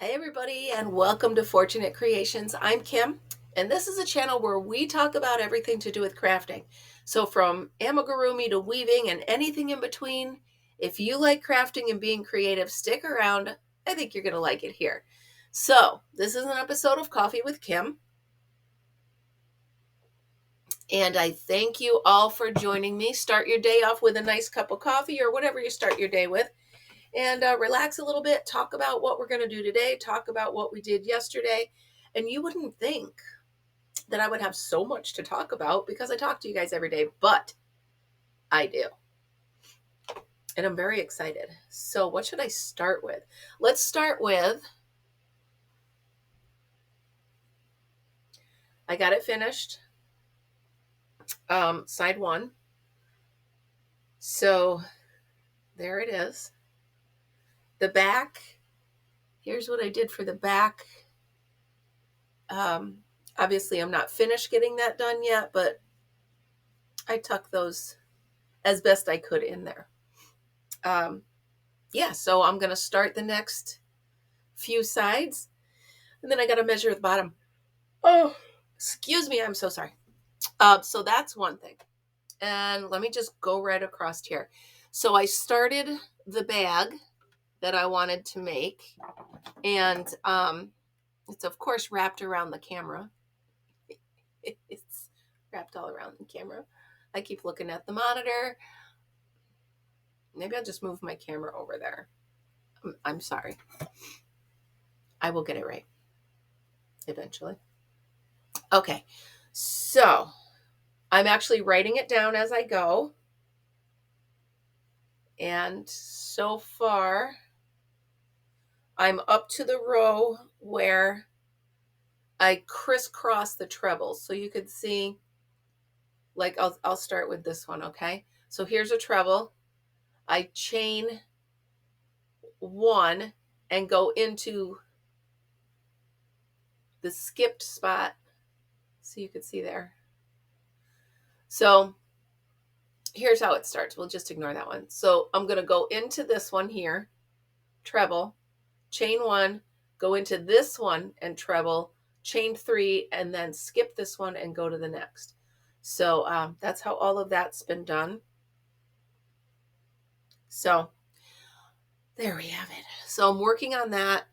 Hey everybody, and welcome to Fortunate Creations. I'm Kim, and this is a channel where we talk about everything to do with crafting. So from amigurumi to weaving and anything in between. If you like crafting and being creative, stick around. I think you're going to like it here. So this is an episode of Coffee with Kim, and I thank you all for joining me. Start your day off with a nice cup of coffee or whatever you start your day with. And relax a little bit, talk about what we're going to do today, talk about what we did yesterday. And you wouldn't think that I would have so much to talk about because I talk to you guys every day, but I do. And I'm very excited. So, what should I start with? Let's start with I got it finished, side one. So, there it is. The back, here's what I did for the back. Obviously, I'm not finished getting that done yet, but I tuck those as best I could in there. So I'm going to start the next few sides, and then I got to measure the bottom. Oh, excuse me. I'm so sorry. So that's one thing. And let me just go right across here. So I started the bag that I wanted to make, and it's of course wrapped around the camera. It's wrapped all around the camera. I keep looking at the monitor. Maybe I'll just move my camera over there. I'm sorry. I will get it right eventually. Okay, so I'm actually writing it down as I go. And so far, I'm up to the row where I crisscross the trebles. So you could see, like, I'll start with this one, okay? So here's a treble. I chain one and go into the skipped spot. So you could see there. So here's how it starts. We'll just ignore that one. So I'm going to go into this one here, treble, chain one, go into this one and treble, chain three, and then skip this one and go to the next. So that's how all of that's been done. So there we have it. So I'm working on that,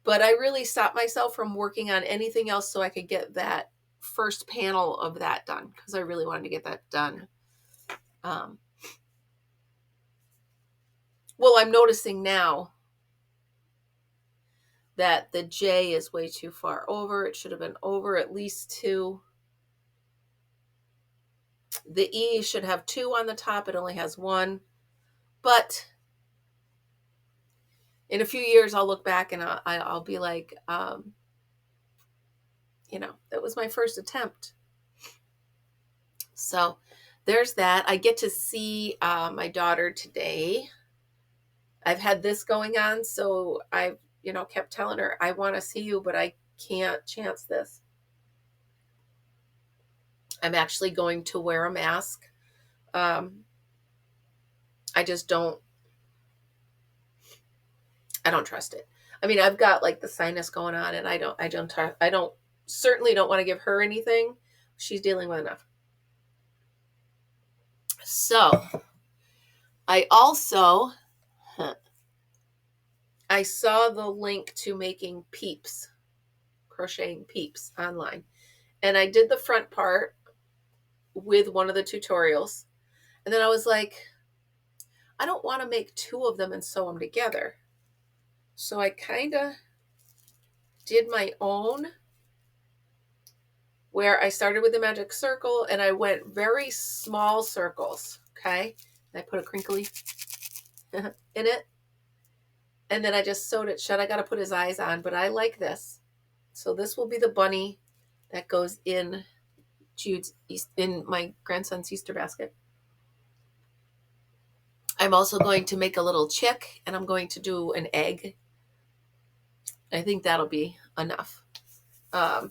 but I really stopped myself from working on anything else so I could get that first panel of that done because I really wanted to get that done. Well, I'm noticing now that the J is way too far over. It should have been over at least two. The E should have two on the top. It only has one. But in a few years, I'll look back and I'll be like, that was my first attempt. So there's that. I get to see my daughter today. I've had this going on, so I've, kept telling her, I want to see you, but I can't chance this. I'm actually going to wear a mask. I just don't trust it. I mean, I've got like the sinus going on, and I certainly don't want to give her anything. She's dealing with enough. So I also, I saw the link to making peeps, crocheting peeps online. And I did the front part with one of the tutorials. And then I was like, I don't want to make two of them and sew them together. So I kind of did my own, where I started with the magic circle and I went very small circles. Okay. And I put a crinkly in it. And then I just sewed it shut. I got to put his eyes on, but I like this. So this will be the bunny that goes in in my grandson's Easter basket. I'm also going to make a little chick, and I'm going to do an egg. I think that'll be enough. All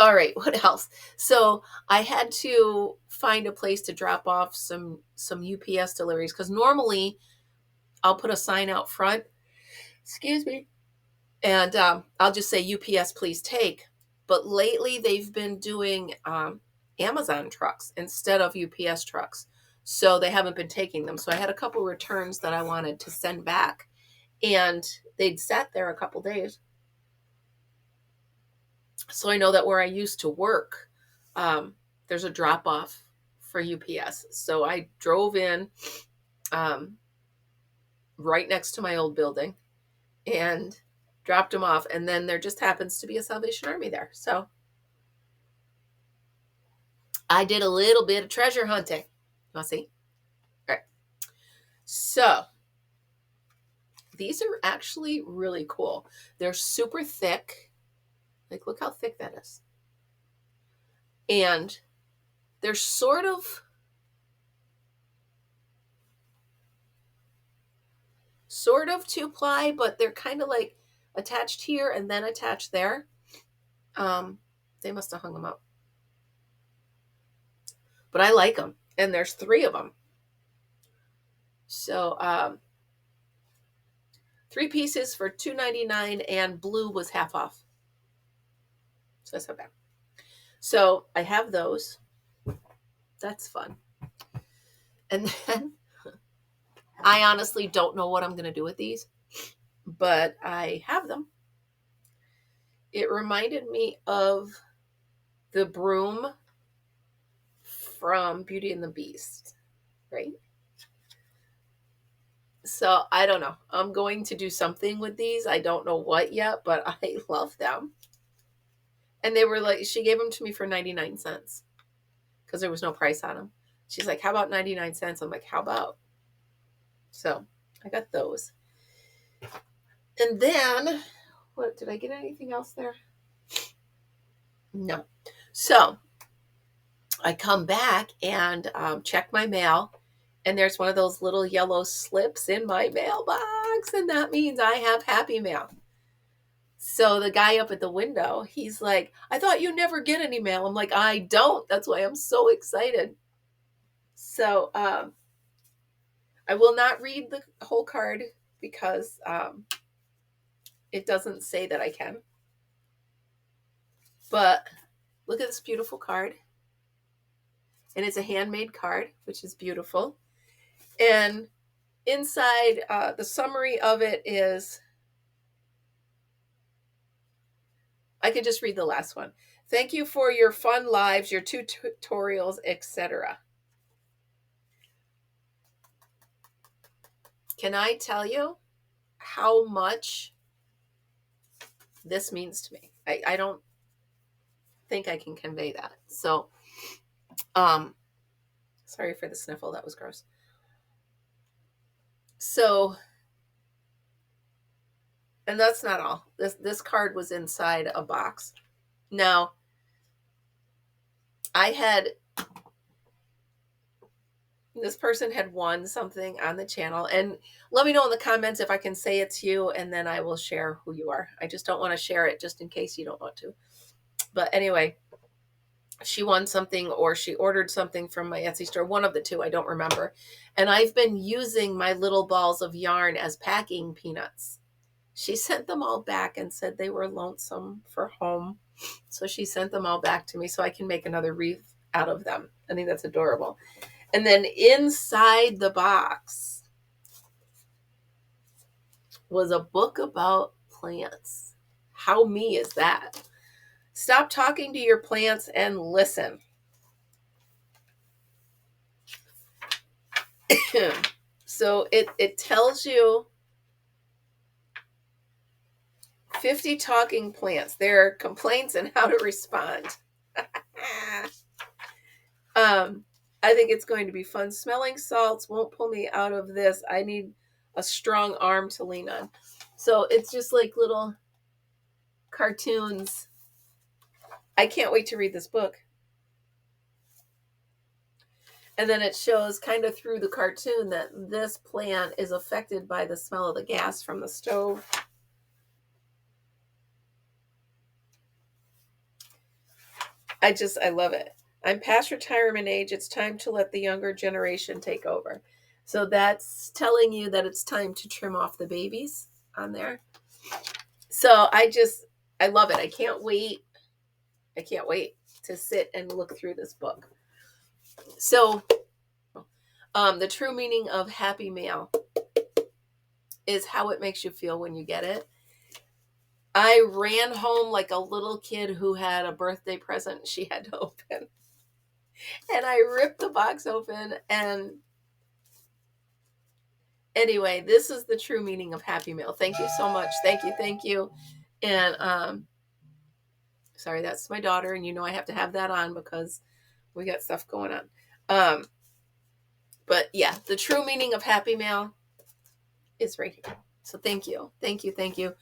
right, what else? So I had to find a place to drop off some UPS deliveries because normally I'll put a sign out front. Excuse me. And I'll just say, UPS, please take. But lately they've been doing Amazon trucks instead of UPS trucks. So they haven't been taking them. So I had a couple returns that I wanted to send back. And they'd sat there a couple days. So I know that where I used to work, there's a drop off for UPS. So I drove in right next to my old building and dropped them off. And then there just happens to be a Salvation Army there. So I did a little bit of treasure hunting. I'll see. All right. So these are actually really cool. They're super thick. Like, look how thick that is. And they're sort of two-ply, but they're kind of like attached here and then attached there. They must have hung them up. But I like them. And there's 3 of them. So 3 pieces for $2.99, and blue was half off. So that's not bad. So I have those. That's fun. And then I honestly don't know what I'm going to do with these, but I have them. It reminded me of the broom from Beauty and the Beast, right? So I don't know. I'm going to do something with these. I don't know what yet, but I love them. And they were like, she gave them to me for 99 cents because there was no price on them. She's like, how about 99 cents? I'm like, how about? So I got those. And then, what, did I get anything else there? No. So I come back and check my mail, and there's one of those little yellow slips in my mailbox, and that means I have Happy Mail. So the guy up at the window, he's like, I thought you never get any mail. I'm like, I don't. That's why I'm so excited. So I will not read the whole card because it doesn't say that I can. But look at this beautiful card. And it's a handmade card, which is beautiful. And inside, the summary of it is, I could just read the last one. Thank you for your fun lives, your tutorials, etc. Can I tell you how much this means to me? I don't think I can convey that. So, sorry for the sniffle. That was gross. So, and that's not all. This card was inside a box. Now, this person had won something on the channel, and let me know in the comments if I can say it's you, and then I will share who you are. I just don't want to share it just in case you don't want to. But anyway, she won something, or she ordered something from my Etsy store, one of the two, I don't remember. And I've been using my little balls of yarn as packing peanuts. She sent them all back and said they were lonesome for home. So she sent them all back to me so I can make another wreath out of them. I think that's adorable. And then inside the box was a book about plants. How me is that? Stop talking to your plants and listen. So it tells you 50 talking plants, their complaints and how to respond. I think it's going to be fun. Smelling salts won't pull me out of this. I need a strong arm to lean on. So it's just like little cartoons. I can't wait to read this book. And then it shows kind of through the cartoon that this plant is affected by the smell of the gas from the stove. I love it. I'm past retirement age. It's time to let the younger generation take over. So that's telling you that it's time to trim off the babies on there. So I love it. I can't wait. I can't wait to sit and look through this book. So, the true meaning of Happy Mail is how it makes you feel when you get it. I ran home like a little kid who had a birthday present she had to open. And I ripped the box open. And anyway, this is the true meaning of Happy Mail. Thank you so much. Thank you. Thank you. And sorry, that's my daughter. And I have to have that on because we got stuff going on. But yeah, the true meaning of Happy Mail is right here. So thank you. Thank you. Thank you.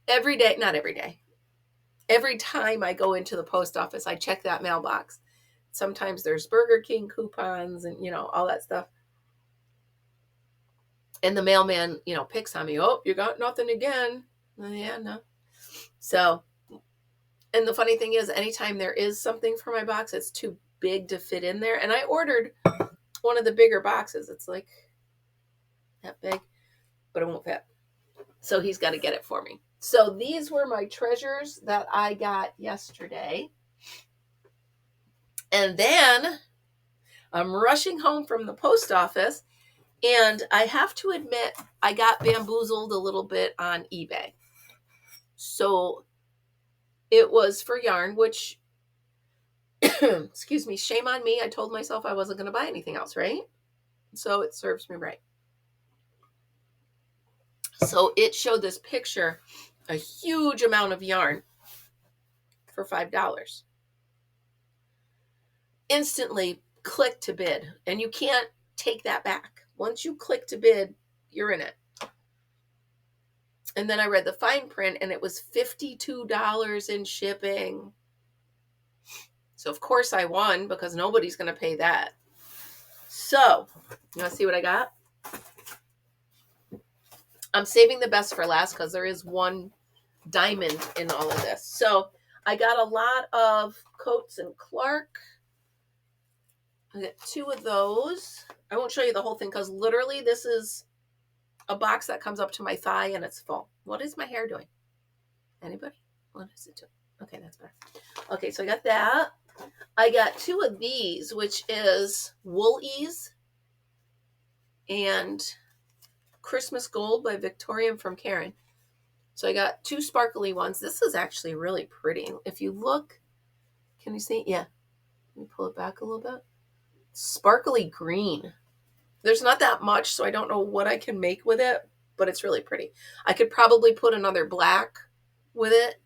Every day, not every day. Every time I go into the post office, I check that mailbox. Sometimes there's Burger King coupons and, all that stuff. And the mailman, picks on me. Oh, you got nothing again. Yeah, no. So, and the funny thing is, anytime there is something for my box, it's too big to fit in there. And I ordered one of the bigger boxes. It's like that big, but it won't fit. So he's got to get it for me. So these were my treasures that I got yesterday. And then I'm rushing home from the post office. And I have to admit, I got bamboozled a little bit on eBay. So it was for yarn, which, excuse me, shame on me. I told myself I wasn't going to buy anything else, right? So it serves me right. So it showed this picture, a huge amount of yarn for $5. Instantly click to bid, and you can't take that back. Once you click to bid, you're in it. And then I read the fine print, and it was $52 in shipping. So of course I won because nobody's going to pay that. So, you want to see what I got? I'm saving the best for last because there is one diamond in all of this. So I got a lot of Coates and Clark. I got 2 of those. I won't show you the whole thing because literally this is a box that comes up to my thigh and it's full. What is my hair doing? Anybody? What is it doing? Okay, that's better. Okay, so I got that. I got 2 of these, which is Wool-Ease and Christmas Gold by Victoria from Karen. So I got 2 sparkly ones. This is actually really pretty. If you look, can you see? Yeah. Let me pull it back a little bit. Sparkly green. There's not that much, so I don't know what I can make with it, but it's really pretty. I could probably put another black with it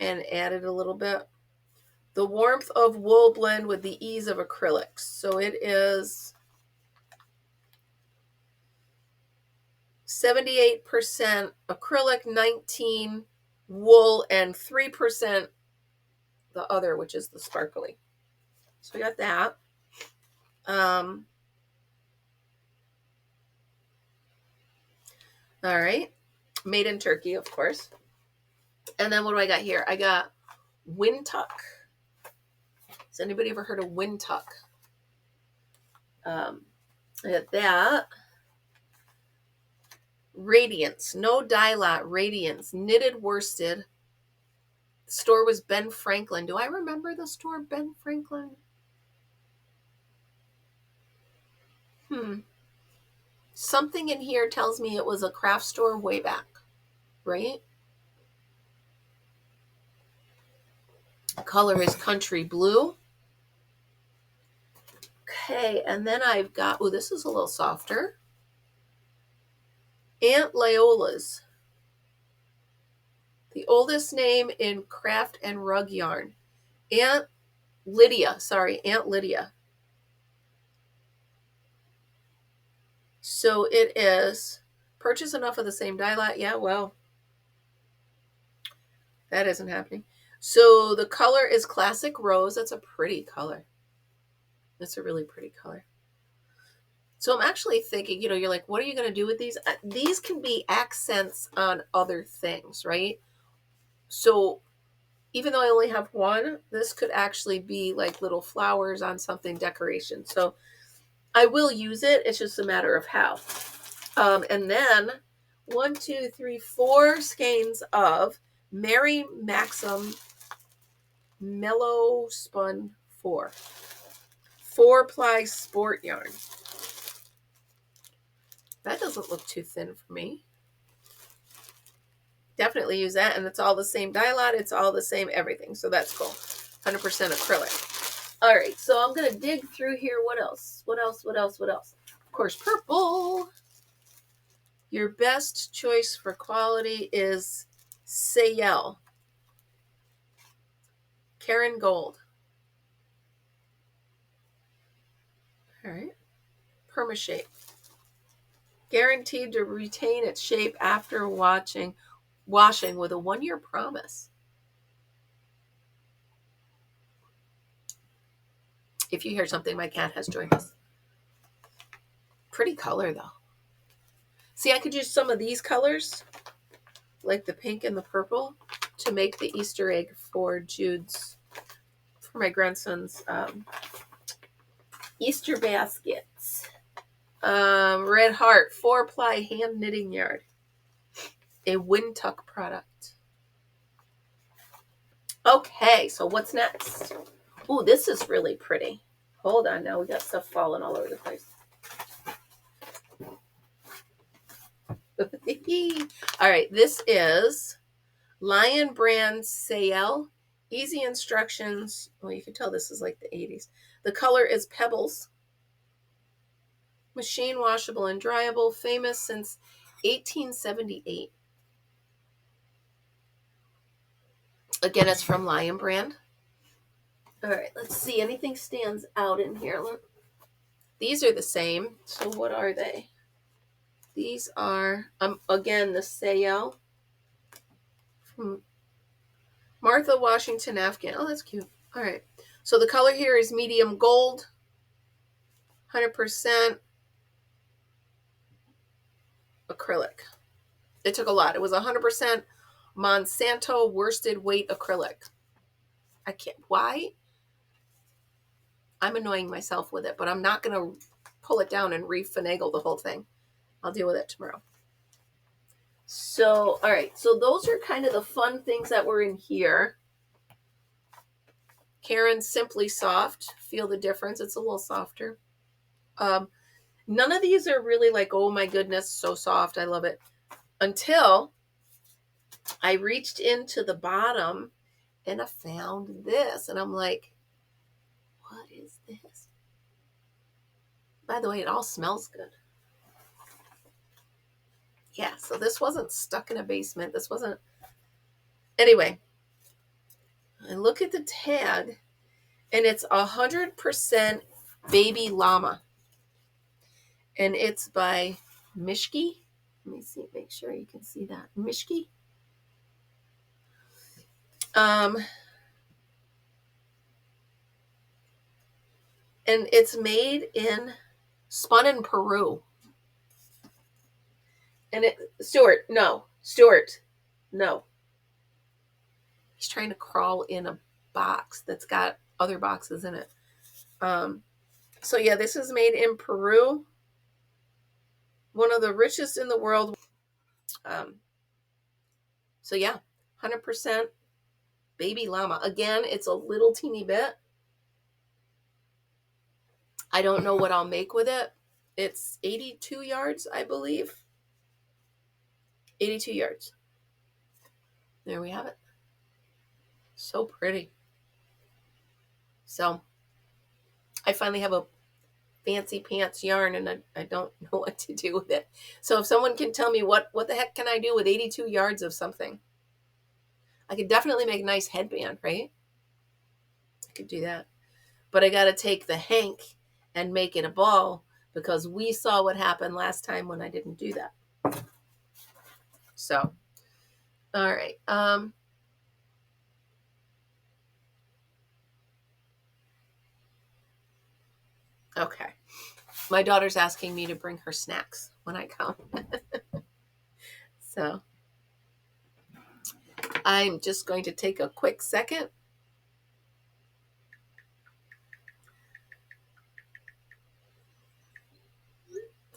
and add it a little bit. The warmth of wool blend with the ease of acrylics. So it is 78% acrylic, 19% wool, and 3% the other, which is the sparkly. So I got that. All right. Made in Turkey, of course. And then what do I got here? I got Windtuck. Has anybody ever heard of Windtuck? I got that. Radiance. No dye lot. Radiance. Knitted worsted. The store was Ben Franklin. Do I remember the store Ben Franklin? Something in here tells me it was a craft store way back, right? Color is country blue. Okay, and then I've got, oh, this is a little softer. Aunt Leola's. The oldest name in craft and rug yarn. Aunt Lydia. So it is, purchase enough of the same dye lot. Yeah, well, that isn't happening. So the color is classic rose. That's a pretty color. That's a really pretty color. So I'm actually thinking, you're like, what are you going to do with these? These can be accents on other things, right? So even though I only have one, this could actually be like little flowers on something, decoration. So I will use it. It's just a matter of how. And then 1, 2, 3, 4 skeins of Mary Maxim Mellow Spun 4. 4-ply sport yarn. That doesn't look too thin for me. Definitely use that, and it's all the same dye lot. It's all the same everything, so that's cool. 100% acrylic. All right, so I'm going to dig through here. What else? What else? What else? What else? Of course, purple. Your best choice for quality is Sayel. Karen Gold. All right. Permashape. Guaranteed to retain its shape after washing with a 1-year promise. If you hear something, my cat has joined us. Pretty color, though. See, I could use some of these colors, like the pink and the purple, to make the Easter egg for my grandson's Easter baskets. Red Heart 4-ply hand knitting yarn. A Windtuck product. Okay, so what's next? Ooh, this is really pretty. Hold on now, we got stuff falling all over the place. All right, this is Lion Brand Sayel. Easy instructions. Well, you can tell this is like the 80s. The color is Pebbles. Machine washable and dryable. Famous since 1878. Again, it's from Lion Brand. All right, let's see. Anything stands out in here? Look. These are the same. So what are they? These are, again, the Sayel from Martha Washington Afghan. Oh, that's cute. All right. So the color here is medium gold. 100% acrylic. It took a lot. It was 100% Monsanto worsted weight acrylic. I can't. Why? I'm annoying myself with it, but I'm not going to pull it down and refinagle the whole thing. I'll deal with it tomorrow. So, all right. So those are kind of the fun things that were in here. Karen's Simply Soft. Feel the difference. It's a little softer. None of these are really like, oh my goodness, so soft. I love it. Until I reached into the bottom and I found this. And I'm like, what is this? By the way, it all smells good. Yeah, so this wasn't stuck in a basement. This wasn't. Anyway, I look at the tag and it's 100% baby llama. And it's by Mishki. Let me see, make sure you can see that. Mishki. And it's spun in Peru. And Stuart, no. He's trying to crawl in a box that's got other boxes in it. So yeah, this is made in Peru. One of the richest in the world. So yeah, 100% baby llama. Again, it's a little teeny bit. I don't know what I'll make with it. It's 82 yards, I believe. 82 yards. There we have it. So pretty. So I finally have a fancy pants yarn and I don't know what to do with it. So if someone can tell me what the heck can I do with 82 yards of something? I could definitely make a nice headband, right? I could do that. But I got to take the hank and make it a ball because we saw what happened last time when I didn't do that. So, all right. Okay. My daughter's asking me to bring her snacks when I come. So I'm just going to take a quick second.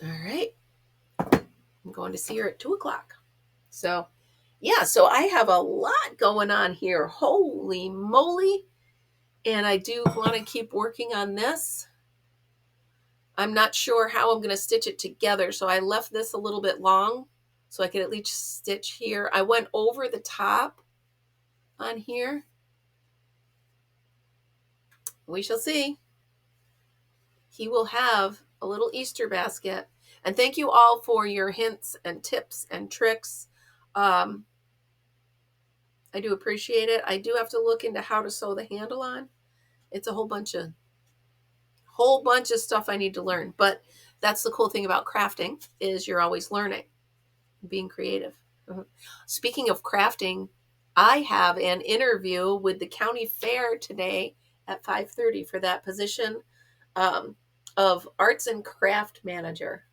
All right. I'm going to see her at 2:00. So, yeah, so I have a lot going on here. Holy moly. And I do want to keep working on this. I'm not sure how I'm going to stitch it together. So I left this a little bit long so I could at least stitch here. I went over the top on here. We shall see. He will have a little Easter basket. And thank you all for your hints and tips and tricks. I do appreciate it. I do have to look into how to sew the handle on. It's a whole bunch of stuff I need to learn. But that's the cool thing about crafting is you're always learning, being creative. Speaking of crafting, I have an interview with the county fair today at 5:30 for that position of arts and craft manager.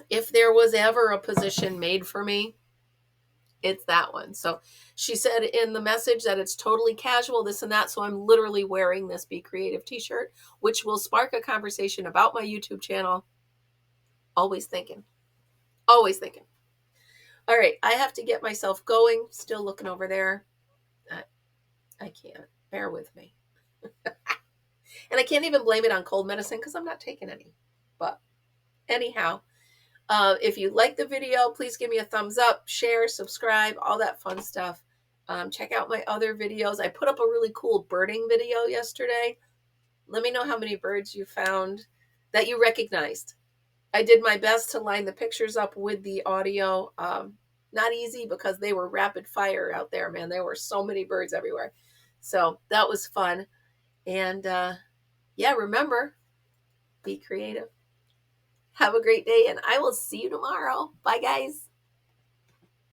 If there was ever a position made for me, it's that one. So she said in the message that it's totally casual, this and that. So I'm literally wearing this Be Creative t-shirt, which will spark a conversation about my YouTube channel. Always thinking. Always thinking. All right, I have to get myself going. Still looking over there. I can't. Bear with me. And I can't even blame it on cold medicine because I'm not taking any. But anyhow, if you like the video, please give me a thumbs up, share, subscribe, all that fun stuff. Check out my other videos. I put up a really cool birding video yesterday. Let me know how many birds you found that you recognized. I did my best to line the pictures up with the audio. Not easy because they were rapid fire out there, man. There were so many birds everywhere. So that was fun. And yeah, remember, be creative. Have a great day, and I will see you tomorrow. Bye, guys.